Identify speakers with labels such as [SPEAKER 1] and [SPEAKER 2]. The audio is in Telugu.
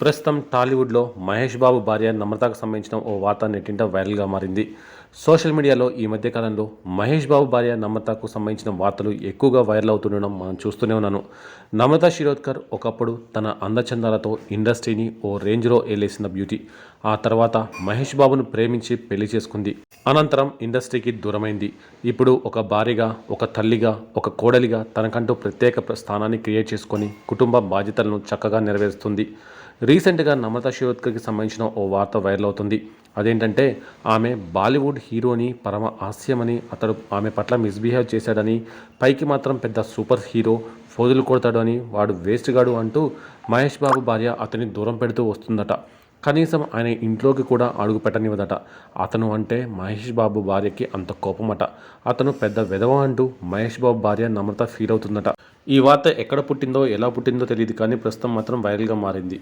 [SPEAKER 1] ప్రస్తుతం టాలీవుడ్లో మహేష్ బాబు భార్య నమ్రతకు సంబంధించిన ఓ వార్త నెట్టింట వైరల్గా మారింది. సోషల్ మీడియాలో ఈ మధ్య కాలంలో మహేష్ బాబు భార్య నమ్రతకు సంబంధించిన వార్తలు ఎక్కువగా వైరల్ అవుతుండడం మనం చూస్తూనే ఉన్నాను. నమ్రత శిరోద్కర్ ఒకప్పుడు తన అందచందాలతో ఇండస్ట్రీని ఓ రేంజ్లో ఏలేసిన బ్యూటీ. ఆ తర్వాత మహేష్ బాబును ప్రేమించి పెళ్లి చేసుకుంది. అనంతరం ఇండస్ట్రీకి దూరమైంది. ఇప్పుడు ఒక భార్యగా, ఒక తల్లిగా, ఒక కోడలిగా తనకంటూ ప్రత్యేక స్థానాన్ని క్రియేట్ చేసుకొని కుటుంబ బాధ్యతలను చక్కగా నెరవేరుస్తుంది. రీసెంట్గా నమ్రత శిరోద్కర్కి సంబంధించిన ఓ వార్త వైరల్ అవుతుంది. అదేంటంటే ఆమె బాలీవుడ్ హీరోని పరమ హాస్యమని, అతడు ఆమె పట్ల మిస్బిహేవ్ చేశాడని, పైకి మాత్రం పెద్ద సూపర్ హీరో, ఫోజులు కొడతాడు అని, వాడు వేస్ట్ గాడు అంటూ మహేష్ బాబు భార్య అతన్ని దూరం పెడుతూ వస్తుందట. కనీసం ఆయన ఇంట్లోకి కూడా అడుగు పెట్టనివ్వదట. అతను అంటే మహేష్ బాబు భార్యకి అంత కోపమట. అతను పెద్ద వెధవ అంటూ మహేష్ బాబు భార్య నమ్రత ఫీల్ అవుతుందట. ఈ వార్త ఎక్కడ పుట్టిందో, ఎలా పుట్టిందో తెలియదు కానీ ప్రస్తుతం మాత్రం వైరల్గా మారింది.